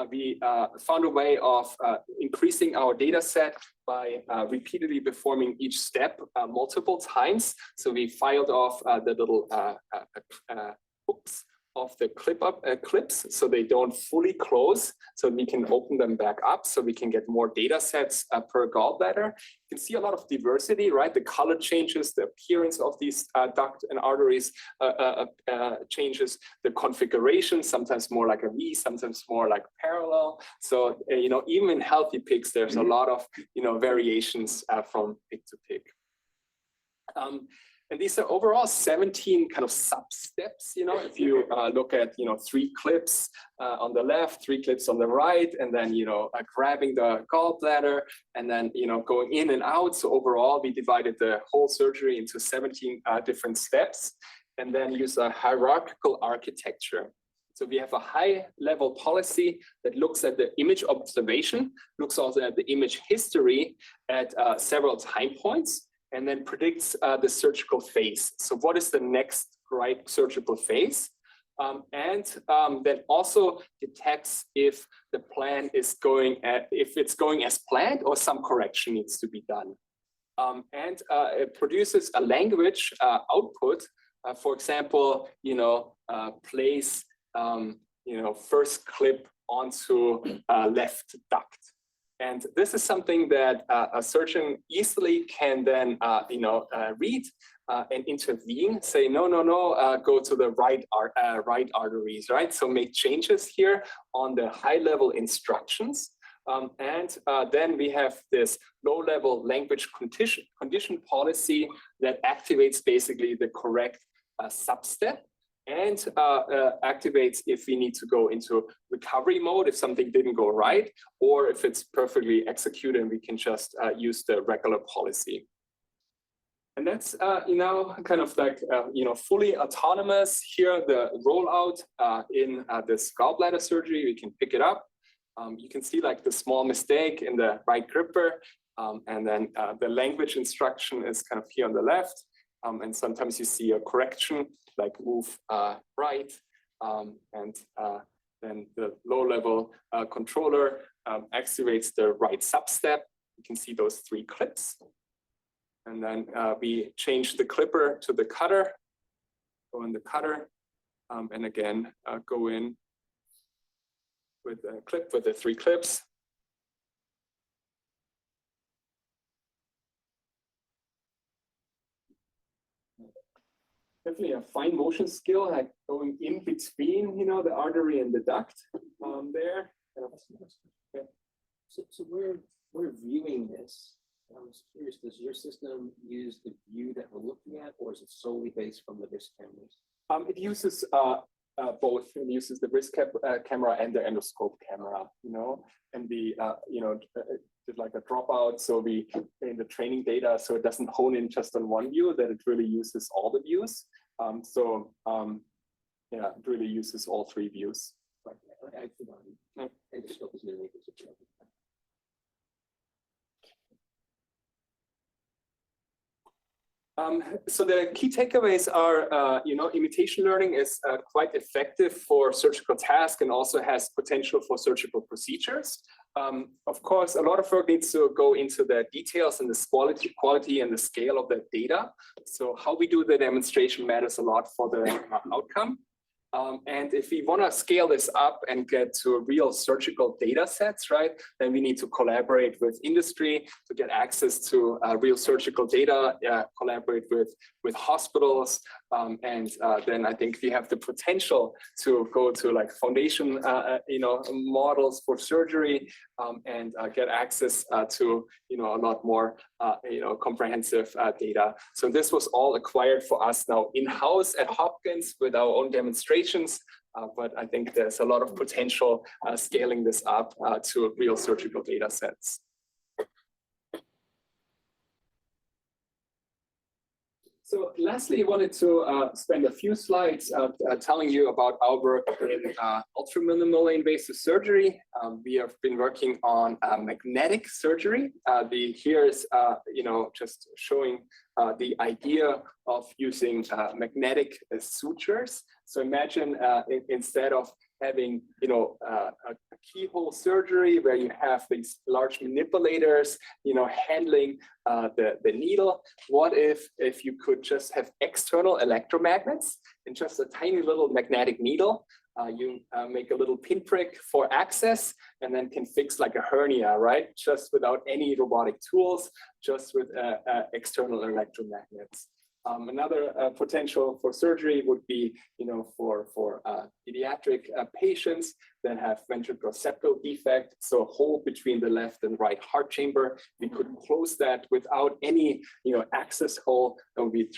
We found a way of increasing our data set by repeatedly performing each step multiple times. So we filed off the little hooks of the clips so they don't fully close, so we can open them back up so we can get more data sets per gallbladder. You can see a lot of diversity, right? The color changes, the appearance of these duct and arteries changes, the configuration, sometimes more like a V, sometimes more like parallel. So, even in healthy pigs, there's a lot of, variations from pig to pig. And these are overall 17 kind of sub-steps, if you look at, 3 clips on the left, 3 clips on the right, and then, grabbing the gallbladder and then, going in and out. So overall, we divided the whole surgery into 17 different steps, and then use a hierarchical architecture. So we have a high-level policy that looks at the image observation, looks also at the image history at several time points, and then predicts the surgical phase. So what is the next right surgical phase? And then also detects if the plan is if it's going as planned or some correction needs to be done. And it produces a language output. For example, place, first clip onto left duct. And this is something that a surgeon easily can then, read and intervene, say, no, go to the right arteries, right? So make changes here on the high-level instructions. And then we have this low-level language condition policy that activates basically the correct sub-step. and activates if we need to go into recovery mode, if something didn't go right, or if it's perfectly executed and we can just use the regular policy. And that's kind of like fully autonomous. Here the rollout in this gallbladder surgery, we can pick it up. You can see like the small mistake in the right gripper, and then the language instruction is kind of here on the left. And sometimes you see a correction, like move right, and then the low-level controller activates the right substep. You can see those 3 clips. And then we change the clipper to the cutter, go in the cutter, and again, go in with a clip with the 3 clips. Definitely a fine motion skill, like going in between, the artery and the duct there. Yeah. So we're viewing this. I was curious, does your system use the view that we're looking at, or is it solely based from the wrist cameras? It uses both. It uses the wrist camera and the endoscope camera, and we, did like a dropout. So we in the training data, so it doesn't hone in just on one view, that it really uses all the views. It really uses all 3 views. Endoscope is really So the key takeaways are, imitation learning is quite effective for surgical tasks and also has potential for surgical procedures. Of course, a lot of work needs to go into the details and the quality and the scale of the data. So how we do the demonstration matters a lot for the outcome. And if we want to scale this up and get to real surgical data sets, right, then we need to collaborate with industry to get access to real surgical data, collaborate with hospitals, and then I think we have the potential to go to like foundation, models for surgery, and get access to a lot more comprehensive data. So this was all acquired for us now in-house at Hopkins with our own demonstrations, but I think there's a lot of potential scaling this up to real surgical data sets. So lastly, I wanted to spend a few slides telling you about our work in ultra-minimally invasive surgery. We have been working on magnetic surgery. Here is, just showing the idea of using magnetic sutures. So imagine instead of having, a keyhole surgery where you have these large manipulators, handling the needle. What if you could just have external electromagnets and just a tiny little magnetic needle? You make a little pinprick for access and then can fix like a hernia, right? Just without any robotic tools, just with external electromagnets. Another potential for surgery would be, for pediatric patients that have ventricular septal defect, so a hole between the left and right heart chamber. We could close that without any, access hole, and we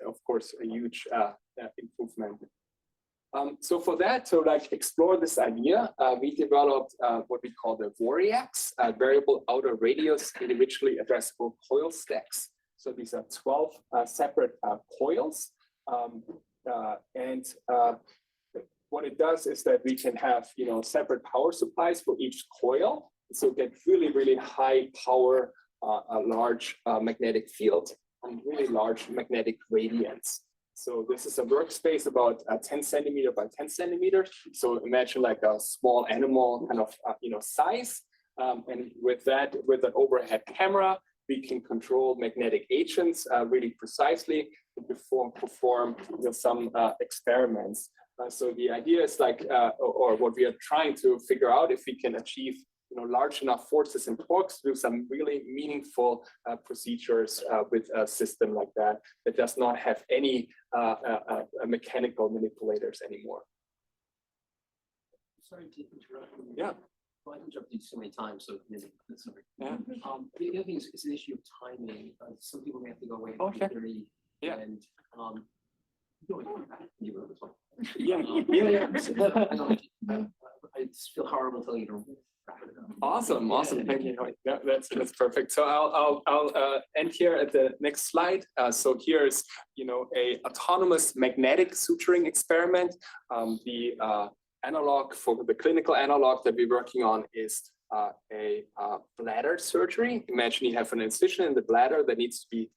of course, a huge improvement. So for that, to explore this idea, we developed what we call the VORIACs, variable outer radius individually addressable coil stacks. So these are 12 separate coils. And what it does is that we can have, separate power supplies for each coil. So get really, really high power, a large magnetic field and really large magnetic gradients. So this is a workspace about 10 centimeter by 10 centimeters. So imagine like a small animal kind of, size. And with that, with an overhead camera, we can control magnetic agents really precisely to perform some experiments. So the idea is or what we are trying to figure out, if we can achieve large enough forces and torques to do some really meaningful procedures with a system like that does not have any mechanical manipulators anymore. Sorry to interrupt. Yeah. Well, I interrupted you so many times, so sorry. Yeah. The other thing is an issue of timing. Some people may have to go away at Okay. 3:30. Yeah. And You wrote this one. Yeah. I just feel horrible telling you to. Awesome. Thank you. Yeah, that's perfect. So I'll end here at the next slide. So here's a autonomous magnetic suturing experiment. The analog for the clinical analog that we're working on is a bladder surgery. Imagine you have an incision in the bladder that needs to be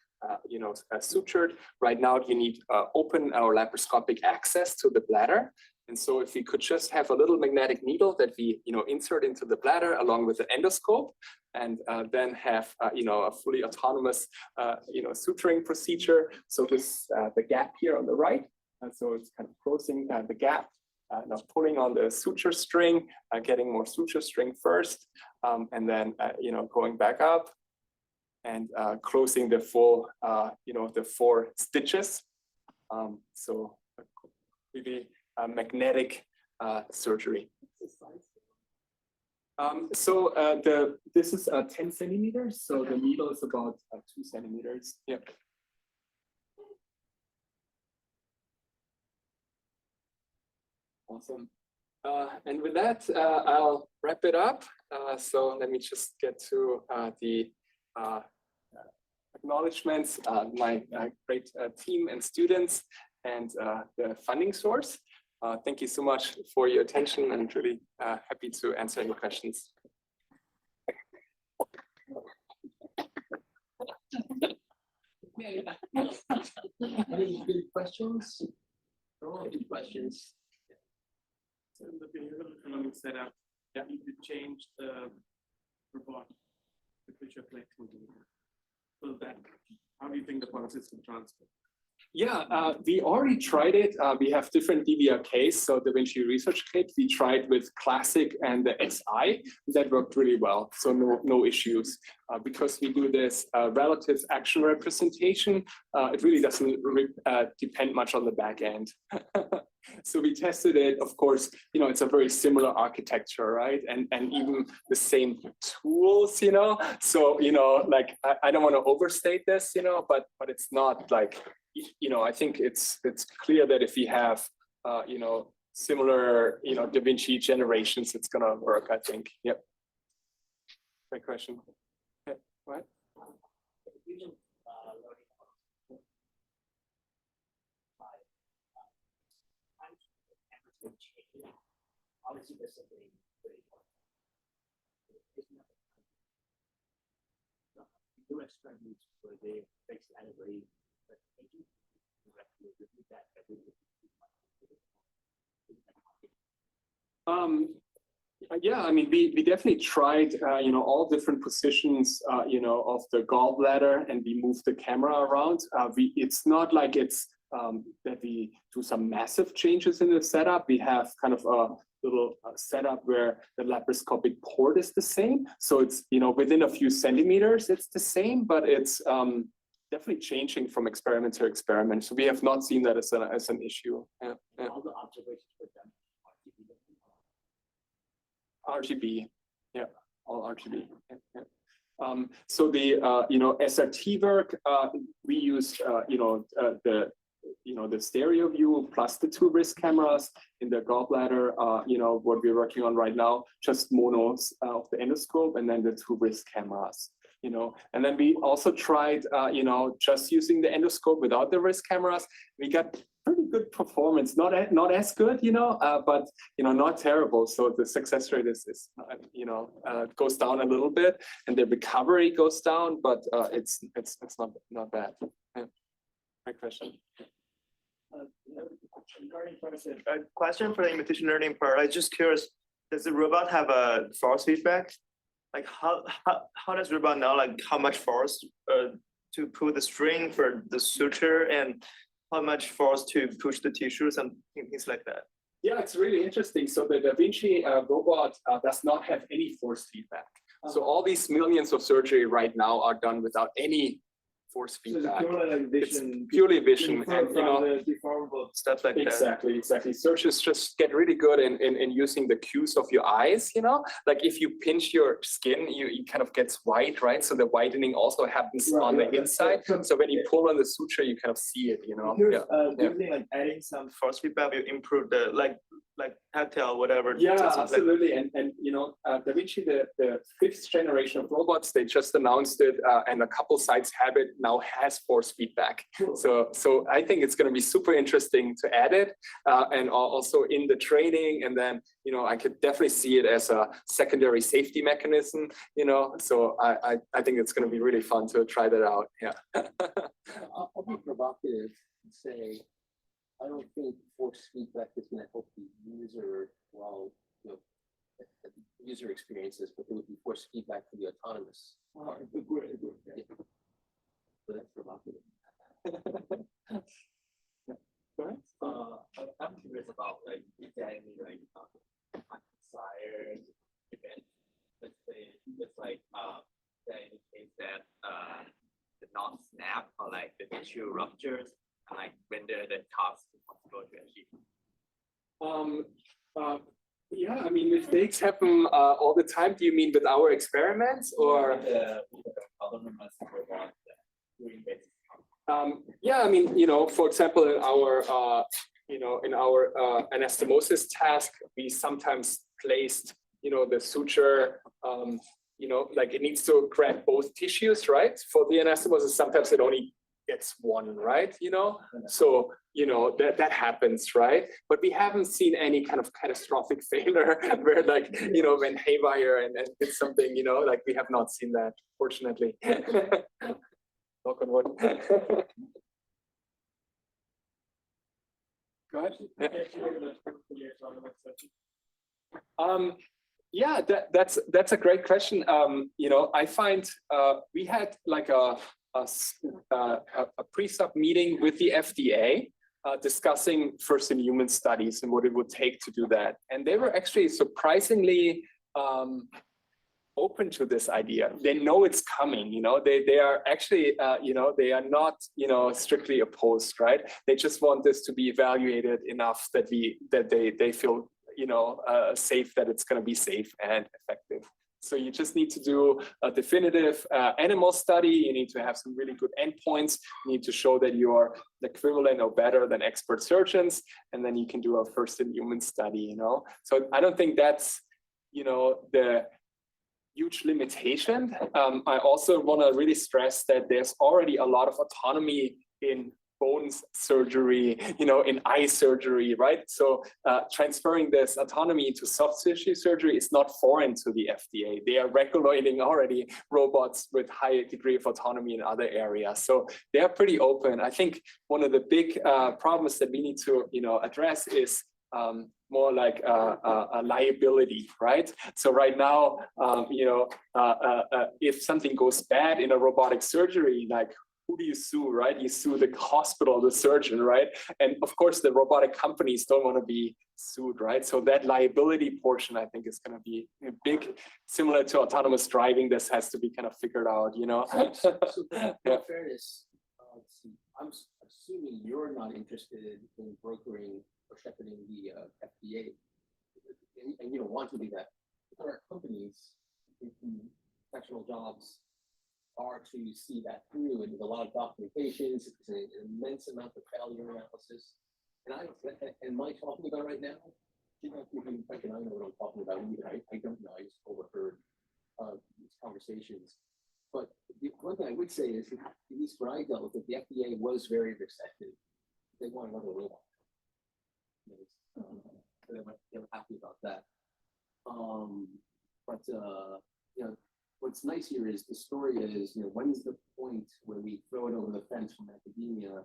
sutured. Right now you need open or laparoscopic access to the bladder. And so if we could just have a little magnetic needle that we insert into the bladder along with the endoscope, and then have a fully autonomous suturing procedure. So this the gap here on the right, and so it's kind of closing the gap. Now pulling on the suture string, getting more suture string first, and then going back up and closing the full the 4 stitches. So really magnetic surgery. This is 10 centimeters, so the needle is about 2 centimeters. Yep. Awesome. And with that, I'll wrap it up. So let me just get to the acknowledgements, my great team and students, and the funding source. Thank you so much for your attention, and really happy to answer any questions. Any good questions? Good questions. So in the behavioral economic setup, you could change the robot with which you're collecting data. So that, how do you think the policies will transfer? Yeah, we already tried it. We have different DVRKs, so Da Vinci Research Kit. We tried with Classic and the SI. That worked really well, so no issues. Because we do this relative action representation, it really doesn't depend much on the back end. So we tested it. Of course, it's a very similar architecture, right? And even the same tools, So, like I don't want to overstate this, but it's not like, I think it's clear that if we have, similar, Da Vinci generations, it's gonna work, I think. Yep. Great question. Okay. What? Obviously, there's something pretty do experiments where they fix anybody. Yeah, I mean, we definitely tried, all different positions, of the gallbladder, and we moved the camera around. It's not like it's that we do some massive changes in the setup. We have kind of a little setup where the laparoscopic port is the same. So it's, within a few centimeters, it's the same, but it's definitely changing from experiment to experiment. So we have not seen that as an issue. Yeah. All the observations with them. RGB, yeah, all RGB. Yeah. So the SRT work, we used the stereo view plus the 2 wrist cameras. In the gallbladder, what we're working on right now, just monos of the endoscope, and then the 2 wrist cameras. And then we also tried, just using the endoscope without the wrist cameras. We got pretty good performance, not as good, but not terrible. So the success rate is goes down a little bit, and the recovery goes down, but it's not bad. Yeah. Great question. Regarding a question for the imitation learning part, I'm just curious, does the robot have a force feedback? Like how does robot know like how much force to pull the string for the suture, and how much force to push the tissues and things like that? Yeah, it's really interesting. So the Da Vinci robot does not have any force feedback. So all these millions of surgery right now are done without any force So it's feedback. purely like It's vision. purely vision, inferred and from the deformable stuff like that. exactly. Surgeons just get really good in using the cues of your eyes, like if you pinch your skin, you kind of gets white, right? So the whitening also happens on the inside. So when you pull on the suture, you kind of see it, Here's, Yeah. do you think like adding some force feedback will improve the like tactile whatever? Yeah, just like- absolutely. And Da Vinci, the 5th generation of robots, they just announced it, and a couple sites have it now, has force feedback. So I think it's going to be super interesting to add it, and also in the training. And then I could definitely see it as a secondary safety mechanism. So I think it's going to be really fun to try that out. Yeah. I'll be provocative and say, I don't think force feedback is going to help the user, the user experiences, but there would be force feedback for the autonomous part. Yeah. So that's provocative. I'm curious about is there any desired event, let's say just is there any case that the knot snap or the tissue ruptures and render the task impossible to achieve? Yeah, I mean, mistakes happen all the time. Do you mean with our experiments or? The autonomous robot doing basic. Yeah, I mean, for example, in our anastomosis task, we sometimes placed, the suture, it needs to grab both tissues, right? For the anastomosis, sometimes it only gets one, right? So, that happens, right? But we haven't seen any kind of catastrophic failure where when haywire and it's something, we have not seen that, fortunately. Knock on wood. Go ahead. Yeah, that's a great question. I find we had a pre-sub meeting with the FDA discussing first in human studies and what it would take to do that, and they were actually surprisingly open to this idea. They know it's coming, they are actually, they are not, strictly opposed, right? They just want this to be evaluated enough that they feel, safe, that it's going to be safe and effective. So you just need to do a definitive animal study. You need to have some really good endpoints. You need to show that you are equivalent or better than expert surgeons, and then you can do a first in human study, So I don't think that's, the huge limitation. I also want to really stress that there's already a lot of autonomy in bones surgery, in eye surgery, right? So transferring this autonomy to soft tissue surgery is not foreign to the FDA. They are regulating already robots with high degree of autonomy in other areas. So they are pretty open. I think one of the big problems that we need to, address is more like a liability, right? So right now, if something goes bad in a robotic surgery, who do you sue, right? You sue the hospital, the surgeon, right? And of course, the robotic companies don't want to be sued, right? So that liability portion, I think, is going to be big, similar to autonomous driving. This has to be kind of figured out, So in fairness, I'm assuming you're not interested in brokering or shepherding the FDA, and you don't want to do that. But there are companies whose professional jobs are to see that through, and there's a lot of documentation, it's an immense amount of failure analysis. And am I talking about right now? I know what I'm talking about either. I don't know. I just overheard these conversations. But the one thing I would say is, at least where I dealt with it, the FDA was very receptive. They want another robot. They were happy about that. What's nice here is the story is, when's the point where we throw it over the fence from academia to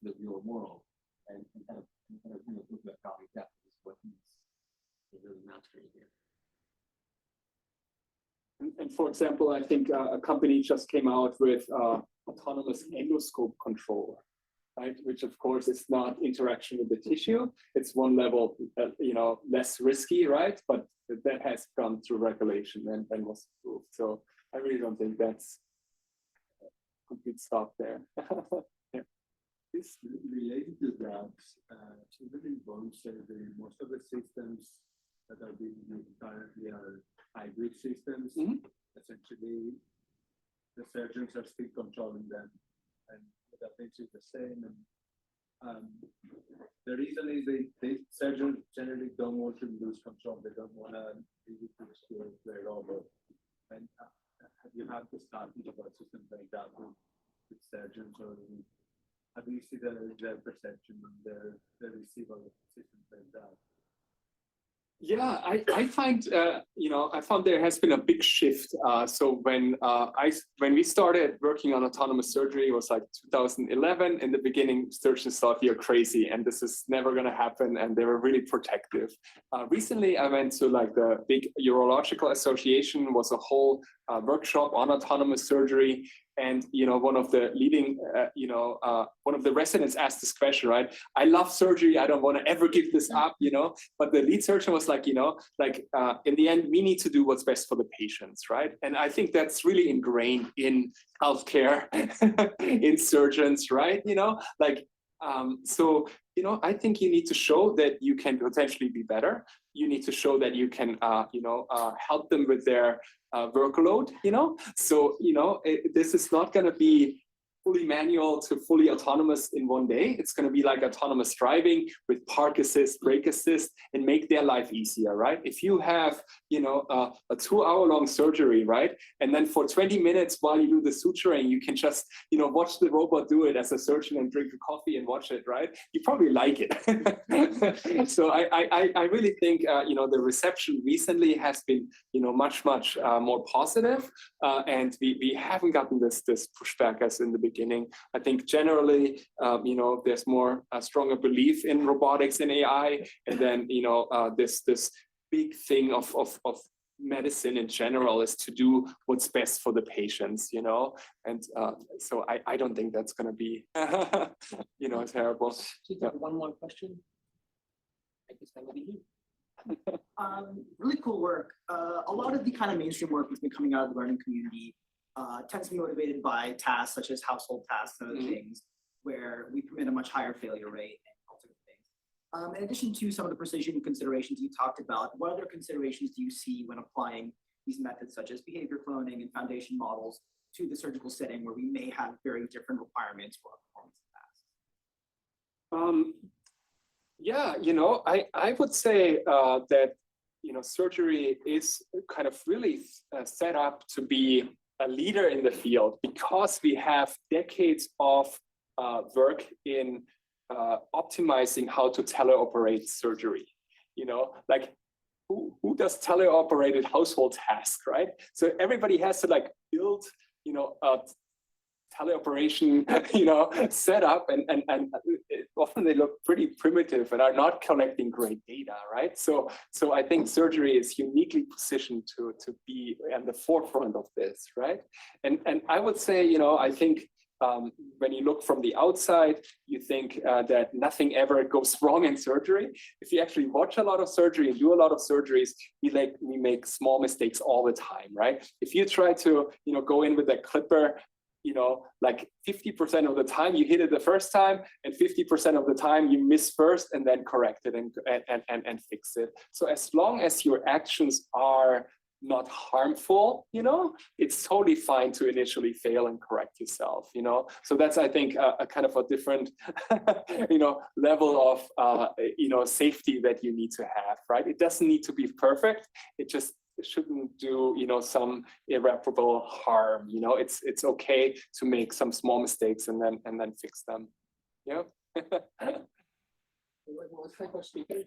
the real world, and kind of look at how that is what he's really mastering here. And for example, I think a company just came out with autonomous endoscope control, right? Which of course is not interaction with the tissue. It's one level, less risky, right? But that has gone through regulation and was approved. So I really don't think that's complete stop there. Yeah. This related to that, even in bone surgery, most of the systems that are being used currently are hybrid systems. Essentially, the surgeons are still controlling them, and the pitch is the same. And the reason is they surgeons generally don't want to lose control. They don't want to leave it to the robot. And have you had to start with a system like that with surgeons, or how do you see their perception and the receiver of systems like that? Yeah, I find I found there has been a big shift. So when we started working on autonomous surgery, it was like 2011. In the beginning, surgeons thought you're crazy and this is never going to happen, and they were really protective. Recently, I went to like the big urological association, was a whole workshop on autonomous surgery. And one of the leading, one of the residents asked this question, right? I love surgery. I don't want to ever give this up, But the lead surgeon was like, in the end, we need to do what's best for the patients, right? And I think that's really ingrained in healthcare, in surgeons, right? I think you need to show that you can potentially be better. You need to show that you can, help them with their workload, So, this is not going to be fully manual to fully autonomous in one day. It's going to be like autonomous driving with park assist, brake assist, and make their life easier, right? If you have, a 2-hour-long surgery, right? And then for 20 minutes while you do the suturing, you can just, watch the robot do it as a surgeon and drink a coffee and watch it, right? You probably like it. So I really think, the reception recently has been, much more positive, and we haven't gotten this pushback as in the beginning. I think generally, there's more stronger belief in robotics and AI, and then this big thing of medicine in general is to do what's best for the patients, and so I don't think that's going to be terrible. One more question. I guess that will be you. Really cool work. A lot of the kind of mainstream work that's been coming out of the learning community tends to be motivated by tasks such as household tasks and other things, where we permit a much higher failure rate and all sorts of things. In addition to some of the precision considerations you talked about, what other considerations do you see when applying these methods such as behavior cloning and foundation models to the surgical setting, where we may have very different requirements for our performance tasks? I would say that surgery is kind of really set up to be a leader in the field, because we have decades of work in optimizing how to teleoperate surgery. Who does teleoperated household tasks, right? So everybody has to build a teleoperation set up, and often they look pretty primitive and are not collecting great data, right? So I think surgery is uniquely positioned to be at the forefront of this, right? And I would say, I think when you look from the outside, you think that nothing ever goes wrong in surgery. If you actually watch a lot of surgery and do a lot of surgeries, we make small mistakes all the time, right? If you try to go in with a clipper, 50% of the time you hit it the first time, and 50% of the time you miss first and then correct it and fix it. So as long as your actions are not harmful, it's totally fine to initially fail and correct yourself, So that's, I think, a kind of a different, level of, safety that you need to have, right? It doesn't need to be perfect. It shouldn't do, some irreparable harm. It's okay to make some small mistakes and then fix them. Yeah. Let's thank our speaker.